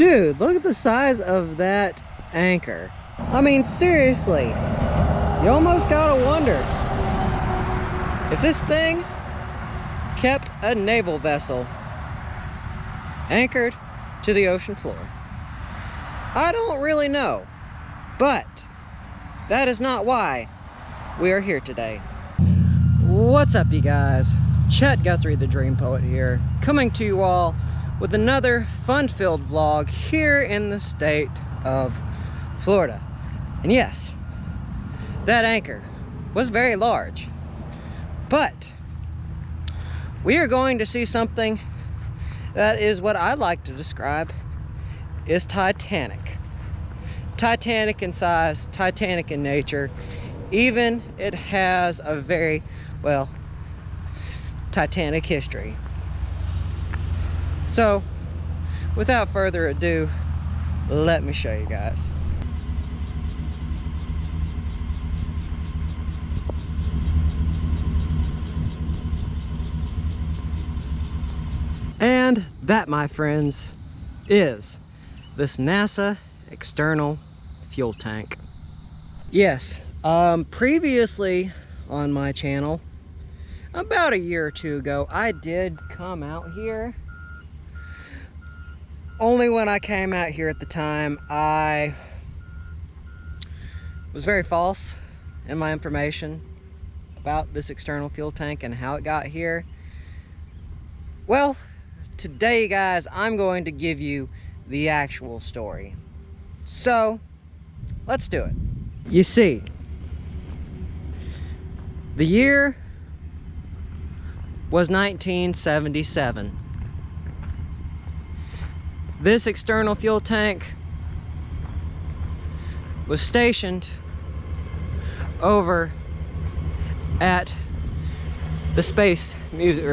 Dude, look at the size of that anchor. I mean, seriously, you almost gotta wonder if this thing kept a naval vessel anchored to the ocean floor. I don't really know, but that is not why we are here today. What's up, you guys? Chet the Dream Poet here, coming to you all with another fun-filled vlog here in the state of Florida. And yes, that anchor was very large, but we are going to see something that is what I like to describe is Titanic. Titanic in size, Titanic in nature. Even it has a very, well, Titanic history. So, without further ado, let me show you guys. And that, my friends, is this NASA external fuel tank. Yes, previously on my channel, about a year or two ago, I did come out here. Only when I came out here at the time, I was very false in my information about this external fuel tank and how it got here. Well, today, guys, I'm going to give you the actual story. So, let's do it. You see, the year was 1977. This external fuel tank was stationed over at the Space Museum,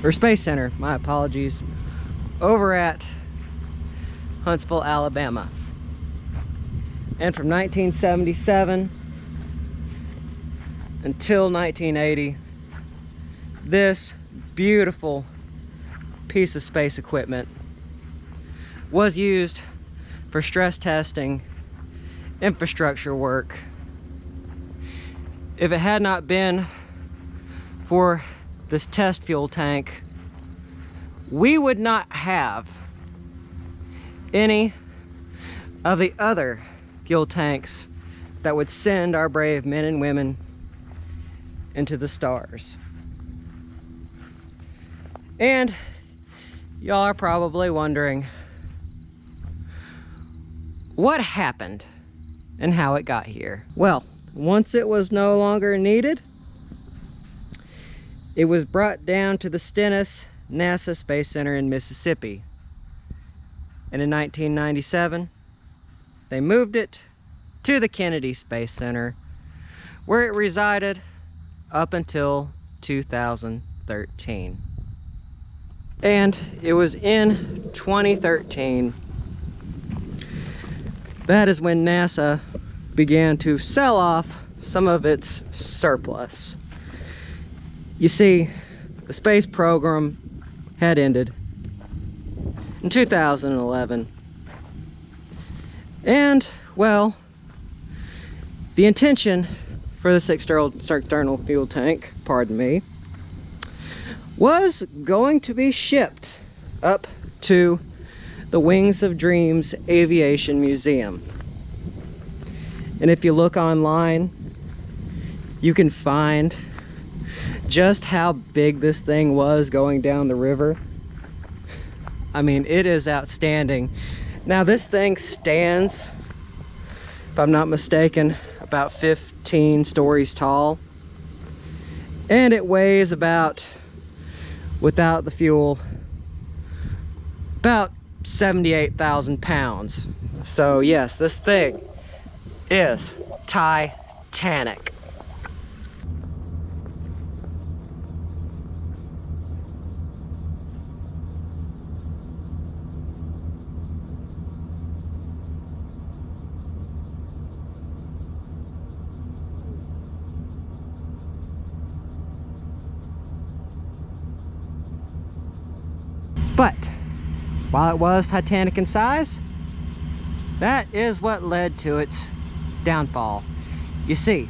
or Space Center, my apologies, over at Huntsville, Alabama. And from 1977 until 1980, this beautiful piece of space equipment was used for stress testing, infrastructure work. If it had not been for this test fuel tank, we would not have any of the other fuel tanks that would send our brave men and women into the stars. And y'all are probably wondering what happened and how it got here. Well, once it was no longer needed, it was brought down to the Stennis NASA Space Center in Mississippi. And in 1997, they moved it to the Kennedy Space Center, where it resided up until 2013. And it was in 2013 that is when NASA began to sell off some of its surplus. You see, the space program had ended in 2011. And, well, the intention for this external fuel tank, pardon me, was going to be shipped up to the Wings of Dreams Aviation Museum. And if you look online, you can find just how big this thing was going down the river. I mean, it is outstanding. Now, this thing stands, if I'm not mistaken, about 15 stories tall. And it weighs about, without the fuel, about 78,000 pounds. So yes, this thing is Titanic. But while it was titanic in size, that is what led to its downfall. You see,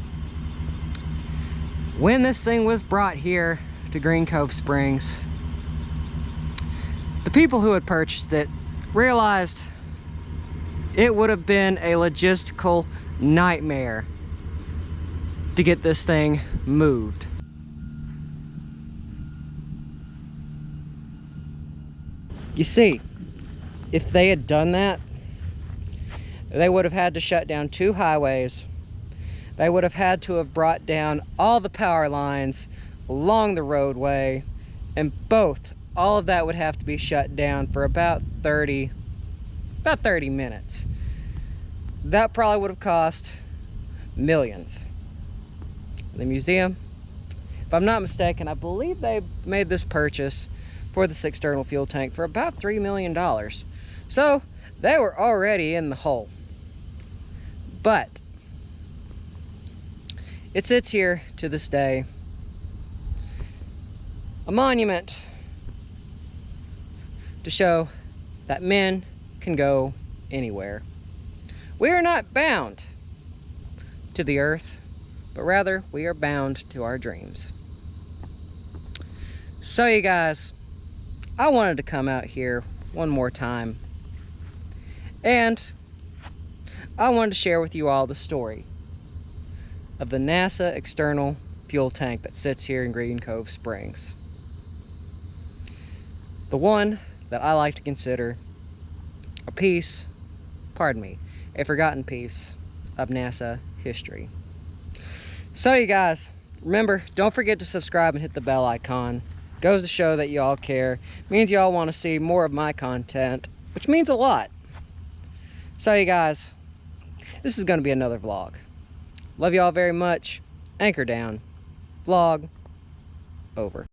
when this thing was brought here to Green Cove Springs, the people who had purchased it realized it would have been a logistical nightmare to get this thing moved. You see, if they had done that, they would have had to shut down 2 highways. They would have had to have brought down all the power lines along the roadway, and all of that would have to be shut down for about 30 minutes. That probably would have cost millions. The museum, if I'm not mistaken, I believe they made this purchase for this external fuel tank for about $3 million. So they were already in the hole. But it sits here to this day, a monument to show that men can go anywhere. We are not bound to the earth, but rather we are bound to our dreams. So you guys, I wanted to come out here one more time, and I wanted to share with you all the story of the NASA external fuel tank that sits here in Green Cove Springs. The one that I like to consider a forgotten piece of NASA history. So you guys, remember, don't forget to subscribe and hit the bell icon. Goes to show that you all care. Means you all want to see more of my content, which means a lot. So you guys, this is going to be another vlog. Love you all very much. Anchor down. Vlog over.